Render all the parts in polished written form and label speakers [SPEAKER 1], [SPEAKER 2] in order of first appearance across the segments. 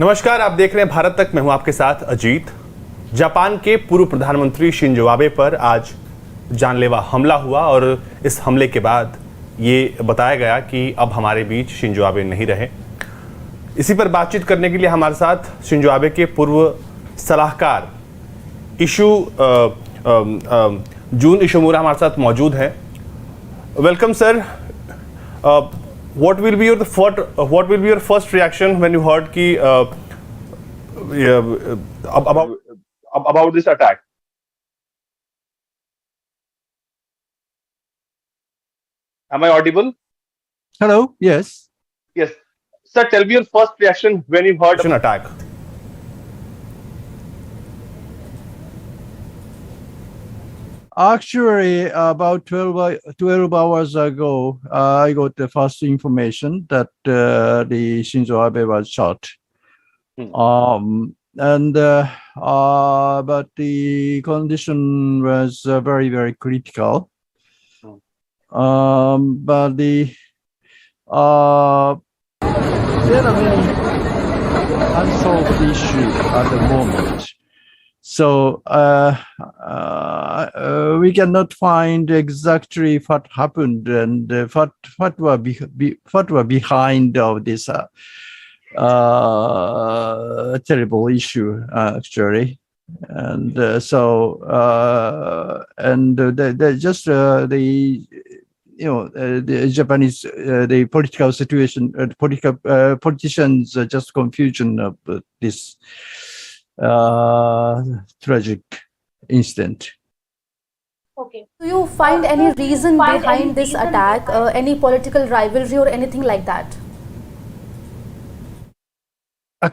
[SPEAKER 1] नमस्कार, आप देख रहे हैं भारत तक। मैं हूं आपके साथ अजीत। जापान के पूर्व प्रधानमंत्री शिंजो आबे पर आज जानलेवा हमला हुआ और इस हमले के बाद ये बताया गया कि अब हमारे बीच शिंजो आबे नहीं रहे। इसी पर बातचीत करने के लिए हमारे साथ शिंजो आबे के पूर्व सलाहकार जून इशोमुरा हमारे साथ मौजूद हैं। Welcome sir. What will be your first reaction when you heard
[SPEAKER 2] about this attack? Am I audible?
[SPEAKER 3] Hello. Yes.
[SPEAKER 2] Yes. Sir, tell me your first reaction when you heard
[SPEAKER 1] an attack.
[SPEAKER 3] Actually, about 12 hours ago, I got the first information that the Shinzo Abe was shot. But the condition was very, very critical. But there are many unsolved issues at the moment. So we cannot find exactly what happened and what were behind of this terrible issue actually, and the Japanese the political situation, politicians just confusion of this tragic incident.
[SPEAKER 4] Okay. Do you find any reason behind this attack? Any political rivalry or anything like that?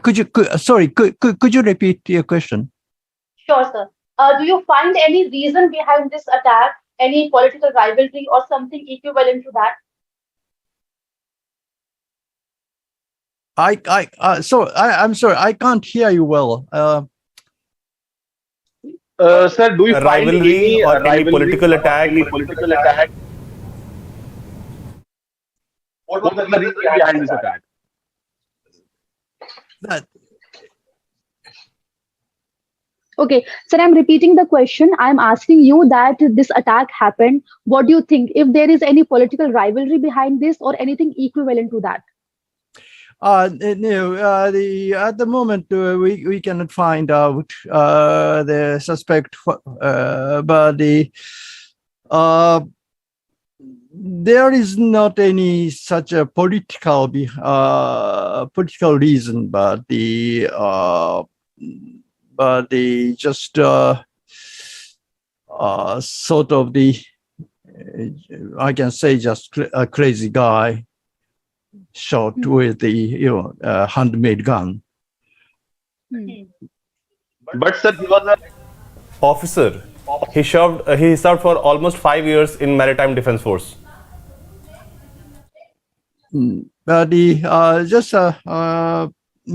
[SPEAKER 3] Could you repeat your question?
[SPEAKER 4] Sure, sir. Do you find any reason behind this attack? Any political rivalry or something equivalent to that?
[SPEAKER 3] I'm sorry, I can't hear you well.
[SPEAKER 2] Sir, do you find
[SPEAKER 1] rivalry or any political attack?
[SPEAKER 2] What was the reason behind this attack?
[SPEAKER 5] Okay, sir, I'm repeating the question. I'm asking you that this attack happened. What do you think? If there is any political rivalry behind this or anything equivalent to that?
[SPEAKER 3] At the moment we cannot find out the suspect, but there is not any such a political reason, but just sort of the I can say just a crazy guy shot with the handmade gun.
[SPEAKER 2] But sir, he was an
[SPEAKER 1] officer. He served for almost 5 years in Maritime Defense Force.
[SPEAKER 3] But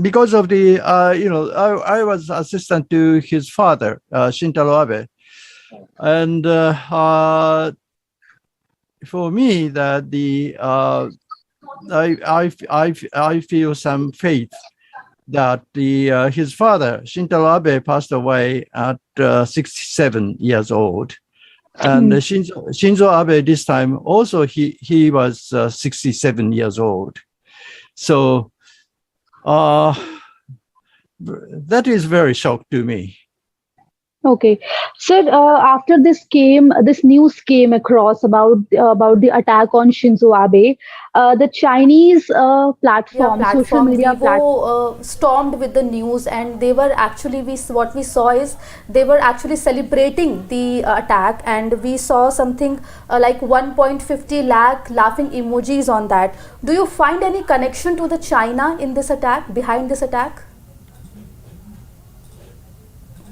[SPEAKER 3] because of the I was assistant to his father, Shintaro Abe, and for me that I feel some faith that his father Shintaro Abe passed away at 67 years old, and Shinzo Abe this time also he was 67 years old. So that is very shock to me.
[SPEAKER 5] Okay, sir. After this news came across about the attack on Shinzo Abe. The Chinese platform, social media platform,
[SPEAKER 4] stormed with the news, and they were actually what we saw is they were actually celebrating the attack, and we saw something like 1.50 lakh laughing emojis on that. Do you find any connection to the China in this attack, behind this attack?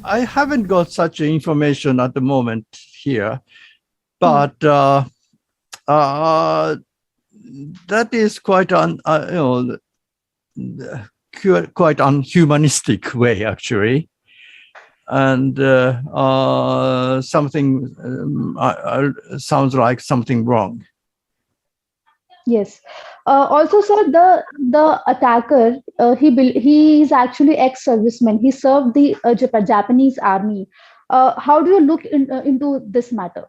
[SPEAKER 3] I haven't got such information at the moment here, but that is quite quite unhumanistic way actually, and something sounds like something wrong.
[SPEAKER 5] Yes. Also, sir, the attacker, he is actually ex-serviceman. He served the Japanese army. How do you look into this matter?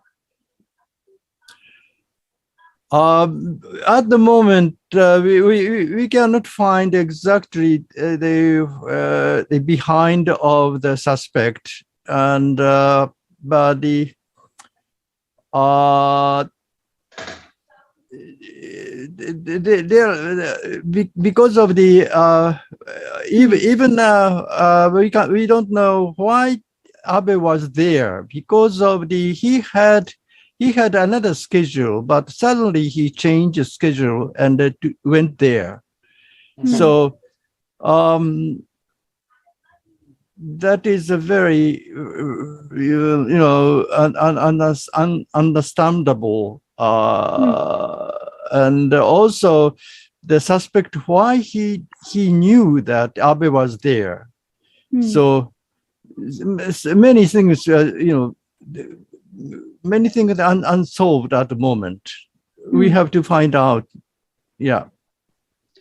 [SPEAKER 3] At the moment, we cannot find exactly the behind of the suspect, and but the because of the even we don't know why Abe was there, because of the he had another schedule, but suddenly he changed his schedule and went there. So that is a very understandable, and also the suspect why he knew that Abe was there. So many things many things are unsolved at the moment. We have to find out. Yeah.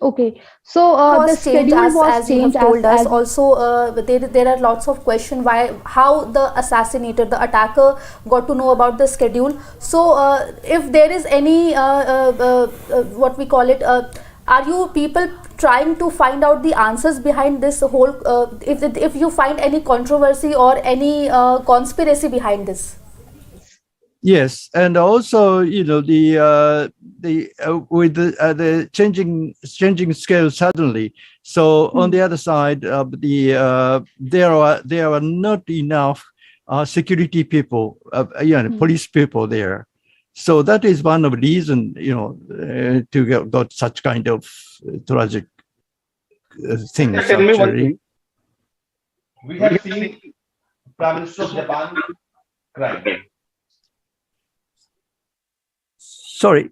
[SPEAKER 5] Okay, so the schedule was
[SPEAKER 4] as you have
[SPEAKER 5] changed
[SPEAKER 4] told us. Also, there are lots of questions how the assassinator, the attacker, got to know about the schedule. So, if there is any what we call it, are you people trying to find out the answers behind this whole? If you find any controversy or any conspiracy behind this?
[SPEAKER 3] Yes, and also the with the changing scale suddenly. So on the other side, there are not enough security people, police people there. So that is one of the reasons to got such kind of tragic things.
[SPEAKER 2] Tell me one
[SPEAKER 3] Actually,
[SPEAKER 2] thing. We have seen Prime Minister of Japan crying.
[SPEAKER 3] sorry.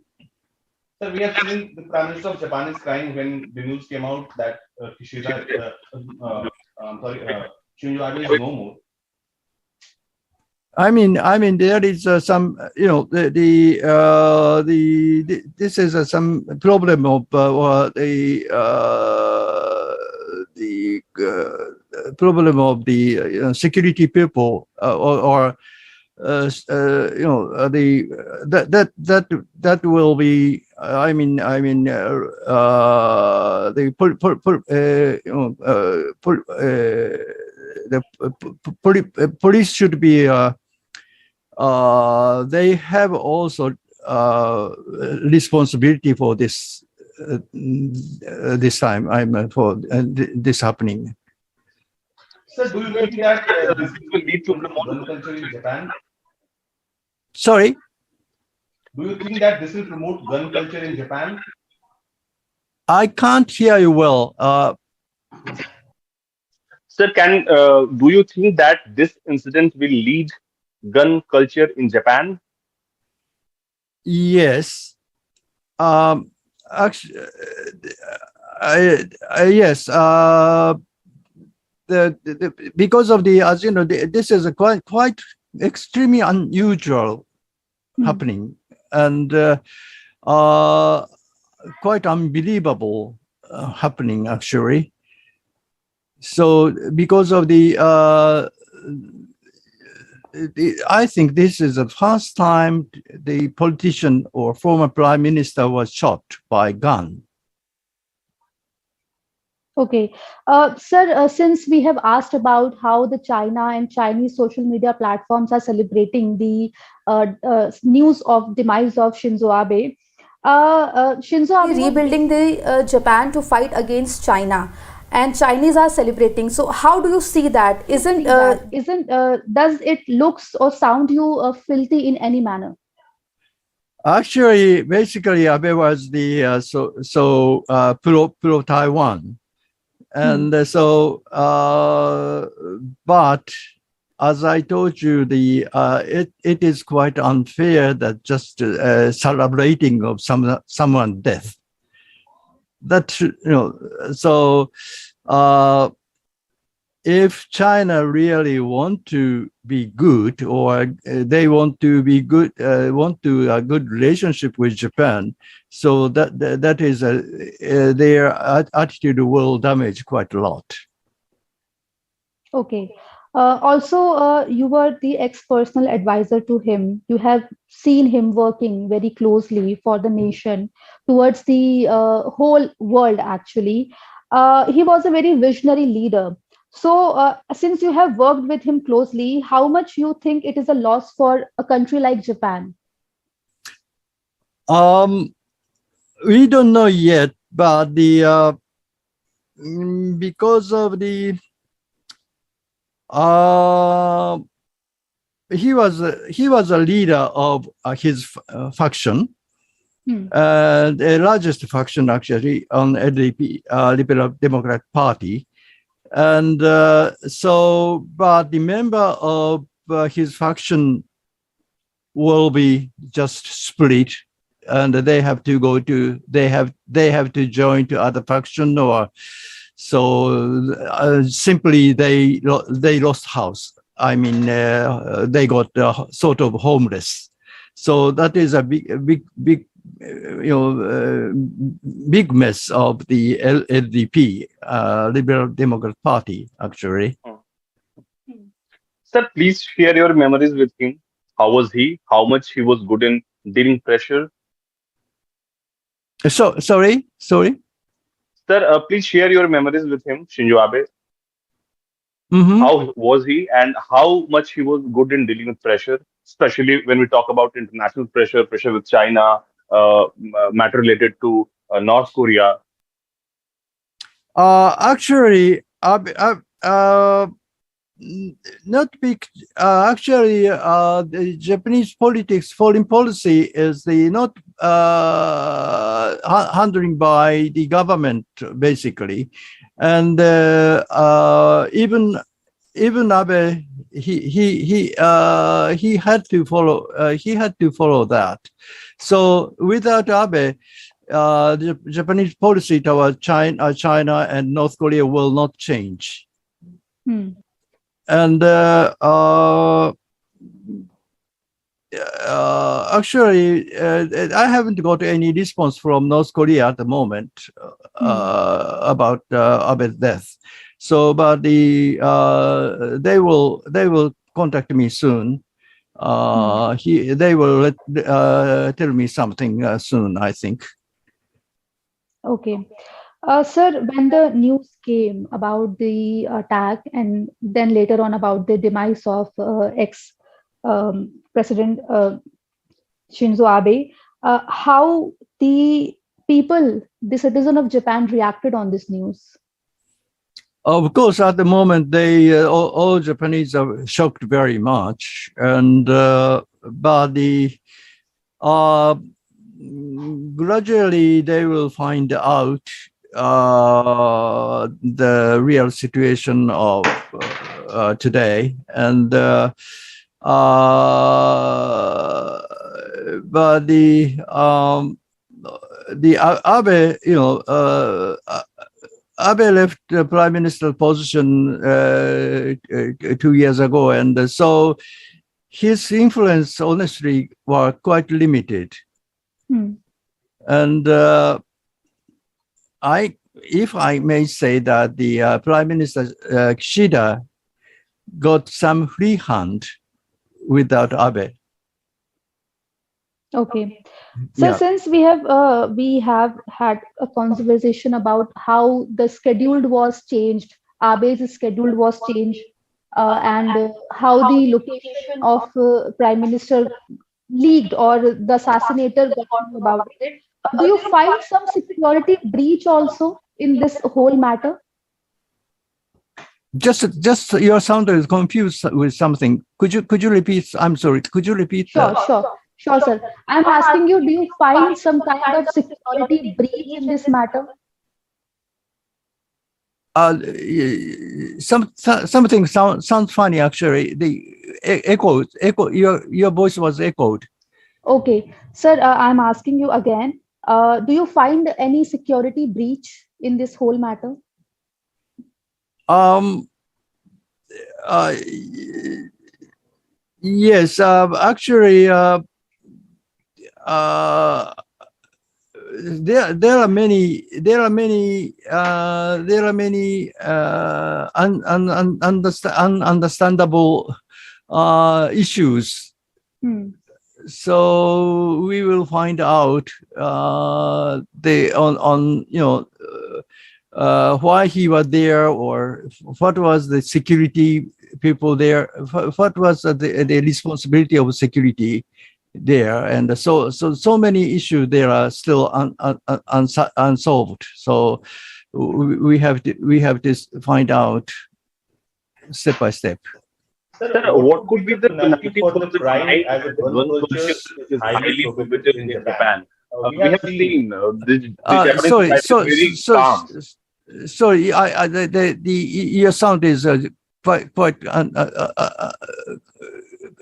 [SPEAKER 2] Sir, we have seen the Prime Minister of Japan is crying when the news came out that Shinzo Abe is no more.
[SPEAKER 3] I mean, there is some, this is some problem of the problem of the security people that will be. The police should be. They have also responsibility for this this time. For this happening.
[SPEAKER 2] Sir, do you think that this will lead to gun culture in Japan?
[SPEAKER 3] Sorry?
[SPEAKER 2] Do you think that this will promote gun culture in Japan?
[SPEAKER 3] I can't hear you well.
[SPEAKER 2] Sir, do you think that this incident will lead gun culture in Japan?
[SPEAKER 3] Yes. Actually, yes. Because of the, as you know, this is a quite extremely unusual happening, and quite unbelievable happening actually. So because of I think this is the first time the politician or former prime minister was shot by gun.
[SPEAKER 5] Okay, sir, since we have asked about how the China and Chinese social media platforms are celebrating the news of demise of Shinzo Abe, Shinzo Abe
[SPEAKER 4] rebuilding the Japan to fight against China, and Chinese are celebrating. So how do you see that? Does it looks or sound you filthy in any manner?
[SPEAKER 3] Actually, basically, Abe was the pro Taiwan. And but as I told you, it is quite unfair that just celebrating of someone's death. That so if China really want to be good, or they want to be good, want to a good relationship with Japan, so that is their attitude will damage quite a lot.
[SPEAKER 5] Okay. Also, you were the ex-personal advisor to him. You have seen him working very closely for the nation towards the whole world, actually. He was a very visionary leader. So, since you have worked with him closely, how much you think it is a loss for a country like Japan?
[SPEAKER 3] We don't know yet, but the because of the he was a leader of his faction, the largest faction actually on LDP, Liberal Democrat Party, and so but the member of his faction will be just split, and they have to go to they have to join to other faction, or so simply they lost house. I mean, they got sort of homeless. So that is a big big mess of the LDP, Liberal Democrat Party, actually.
[SPEAKER 2] Sir, please share your memories with him. How was he? How much he was good in dealing pressure?
[SPEAKER 3] So sorry.
[SPEAKER 2] Sir, please share your memories with him, Shinzo Abe.
[SPEAKER 3] Mm-hmm.
[SPEAKER 2] How was he, and how much he was good in dealing with pressure, especially when we talk about international pressure, pressure with China, matter related to North Korea.
[SPEAKER 3] Actually, not big. Actually, the Japanese politics, foreign policy is the not handling by the government basically, and even Abe, he had to follow that. So without Abe, the Japanese policy toward China and North Korea will not change. And actually, I haven't got any response from North Korea at the moment about Abe's death. So, but they will contact me soon. They will tell me something soon, I think.
[SPEAKER 5] Okay. Sir, when the news came about the attack and then later on about the demise of ex-President Shinzo Abe, how the people, the citizen of Japan reacted on this news?
[SPEAKER 3] Of course, at the moment, all Japanese are shocked very much, and but gradually they will find out the real situation of today, and but the Abe, Abe left the prime minister position 2 years ago, and so his influence, honestly, were quite limited. And if I may say that the Prime Minister Kishida got some free hand without Abe.
[SPEAKER 5] Okay. So since we have had a conversation about how the schedule was changed, Abe's schedule was changed, and how the location of Prime Minister leaked or the assassinator got know about it. Do you find some security breach also in this whole matter?
[SPEAKER 3] Just your sound is confused with something. Could you repeat? I'm sorry. Could you repeat?
[SPEAKER 5] Sure, sir. I'm asking you, do you find some kind of security breach in this matter?
[SPEAKER 3] Something sounds funny actually. The echo. Your voice was echoed.
[SPEAKER 5] Okay, sir. I'm asking you again. Do you find any security breach in this whole matter?
[SPEAKER 3] Yes, actually, there are many ununderstandable issues. So we will find out why he was there, or what was the security people there, what was the responsibility of security there, and so many issues there are still unsolved. So we have to find out step by step.
[SPEAKER 2] Sir, what could be the penalty for the crime as a gun culture is highly prohibited in Japan? We have seen the Japanese society is very calm.
[SPEAKER 3] Sorry, your sound is quite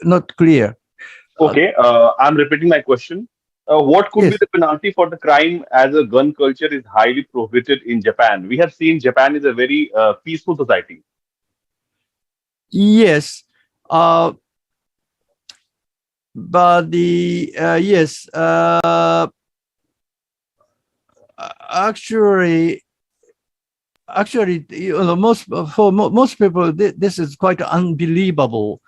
[SPEAKER 3] not clear.
[SPEAKER 2] Okay, I'm repeating my question. What could be the penalty for the crime as a gun culture is highly prohibited in Japan? We have seen Japan is a very peaceful society.
[SPEAKER 3] Yes, but actually, most people, this is quite an unbelievable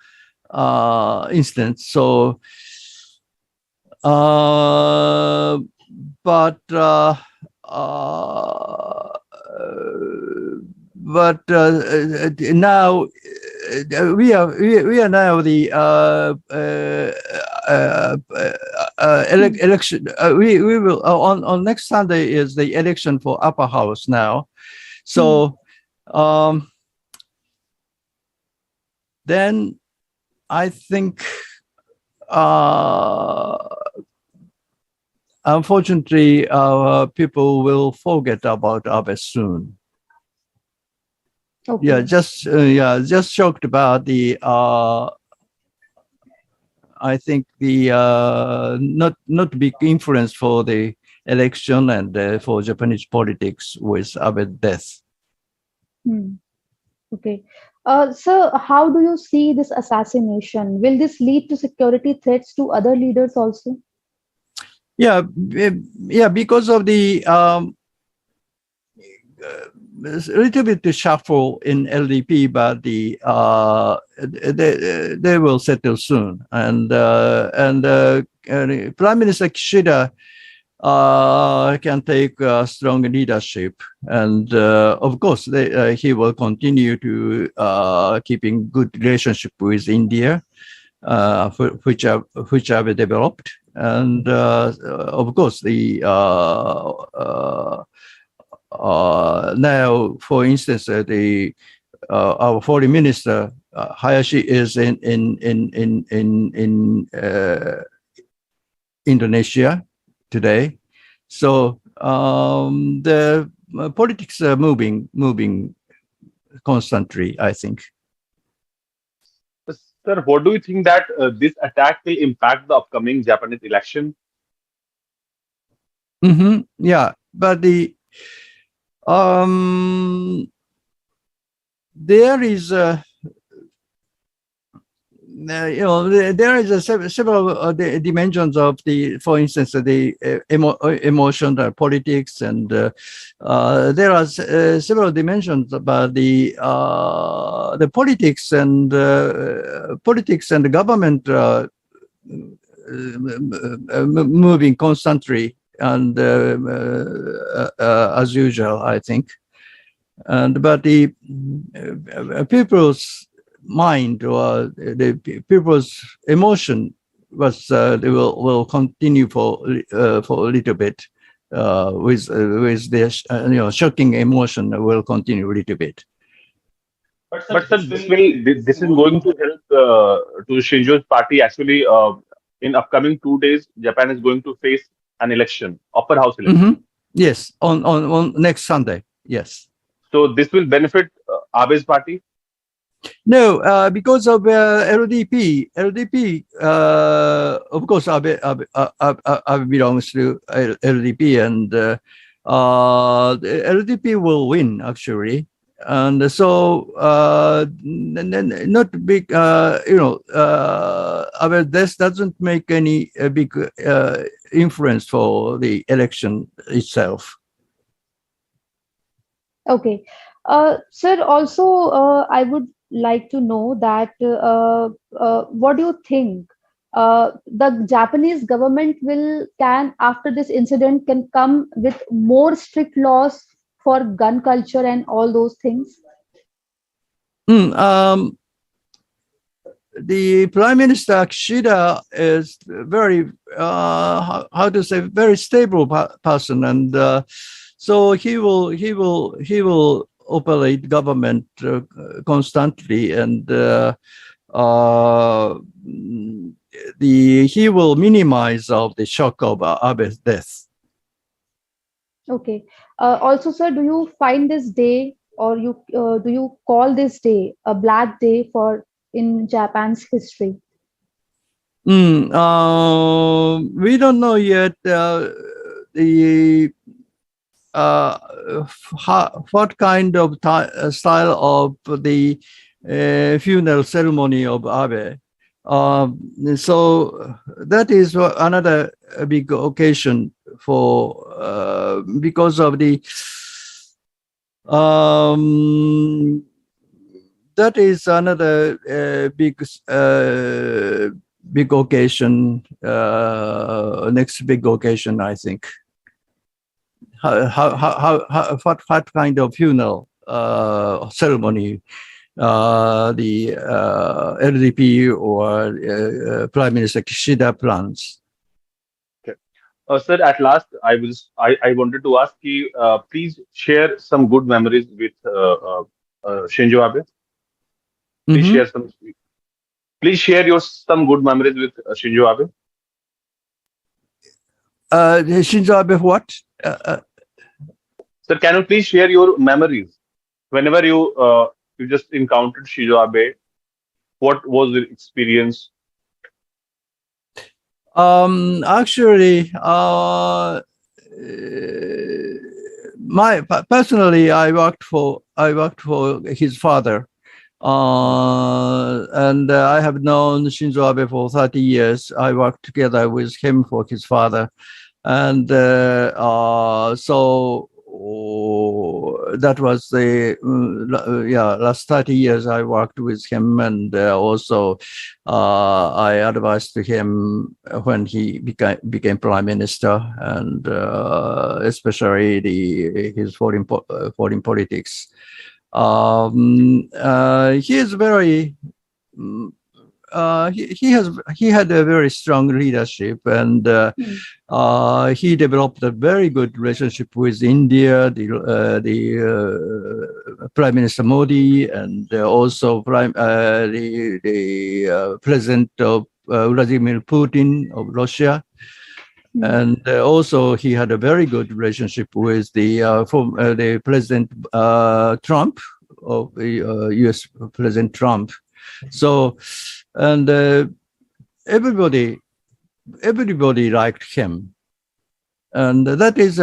[SPEAKER 3] instance. So, but now we are now the election. We will on next Sunday is the election for upper house now. So then I think unfortunately people will forget about Abe soon. Okay. Just shocked about the I think the not big influence for the election and for Japanese politics with Abe's death.
[SPEAKER 5] Okay. So how do you see this assassination? Will this lead to security threats to other leaders also? Yeah, because of the a little bit shuffle in LDP, but they will settle soon. And Prime Minister Kishida can take strong leadership, and of course he will continue to keeping good relationship with India, which have developed, and of course the now, for instance, our foreign minister Hayashi is in Indonesia today. So the politics are moving constantly, I think.
[SPEAKER 2] Sir, what do you think that this attack will impact the upcoming Japanese election?
[SPEAKER 3] Yeah, but there is there is several dimensions of for instance, the emotion, politics, and there are several dimensions about the politics and the government moving constantly and as usual, I think. But the people's mind or the people's emotion was they will continue for a little bit with their shocking emotion will continue a little bit.
[SPEAKER 2] But sir, this is going to help to Shinzo's party. Actually, in upcoming 2 days, Japan is going to face an election, upper house election.
[SPEAKER 3] Yes, on next Sunday. Yes.
[SPEAKER 2] So this will benefit Abe's party.
[SPEAKER 3] No, because of LDP. LDP, of course, Abe belongs to LDP, and the LDP will win actually. And so, not big, this doesn't make any big influence for the election itself.
[SPEAKER 5] Okay. Sir, also, I would like to know that what do you think? The Japanese government after this incident, can come with more strict laws for gun culture and all those things?
[SPEAKER 3] The Prime Minister Kishida is very, very stable person, and so he will operate government constantly, and he will minimize of the shock of Abe's death.
[SPEAKER 5] Okay. Also, sir, do you find this day, or do you call this day a black day in Japan's history?
[SPEAKER 3] We don't know yet what kind of style of the funeral ceremony of Abe. So that is another big occasion for because of the that is another big occasion. Next big occasion, I think. What kind of funeral ceremony the LDP or Prime Minister Kishida plans?
[SPEAKER 2] Sir, at last, I wanted to ask you, please share some good memories with Shinzo Abe. Please share some good memories with Shinzo Abe.
[SPEAKER 3] Shinzo Abe, what?
[SPEAKER 2] Sir, can you please share your memories whenever you just encountered Shinzo Abe? What was your experience?
[SPEAKER 3] Actually, personally, I worked for his father, and I have known Shinzo Abe for 30 years. I worked together with him for his father, and so that was the last 30 years I worked with him, and also I advised to him when he became prime minister, and especially his foreign politics. He is very he had a very strong leadership, and he developed a very good relationship with India, the Prime Minister Modi, and also the President of Vladimir Putin of Russia. And also he had a very good relationship with the President Trump, of U.S. President Trump. So, and everybody liked him, and that is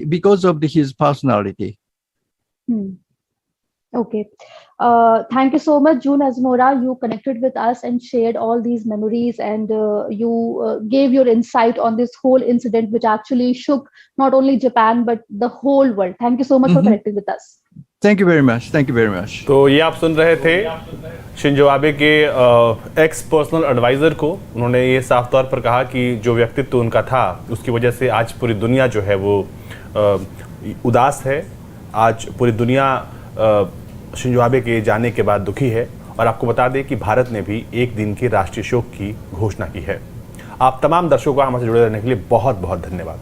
[SPEAKER 3] because of his personality.
[SPEAKER 5] Okay. Thank you so much, June Azmora. You connected with us and shared all these memories, and you gave your insight on this whole incident, which actually shook not only Japan but the whole world. Thank you so much for connecting with us.
[SPEAKER 3] Thank you very much. Thank you very much.
[SPEAKER 1] तो ये आप सुन रहे थे Shinzo Abe के x personal adviser को। उन्होंने ये साफ तौर पर कहा कि जो व्यक्तित्व उनका था उसकी वजह से आज पूरी दुनिया जो है वो उदास है। आज पूरी दुनिया शिंजो आबे के जाने के बाद दुखी है, और आपको बता दें कि भारत ने भी एक दिन के राष्ट्रीय शोक की घोषणा की है। आप तमाम दर्शकों का हमारे जुड़े रहने के लिए बहुत बहुत धन्यवाद।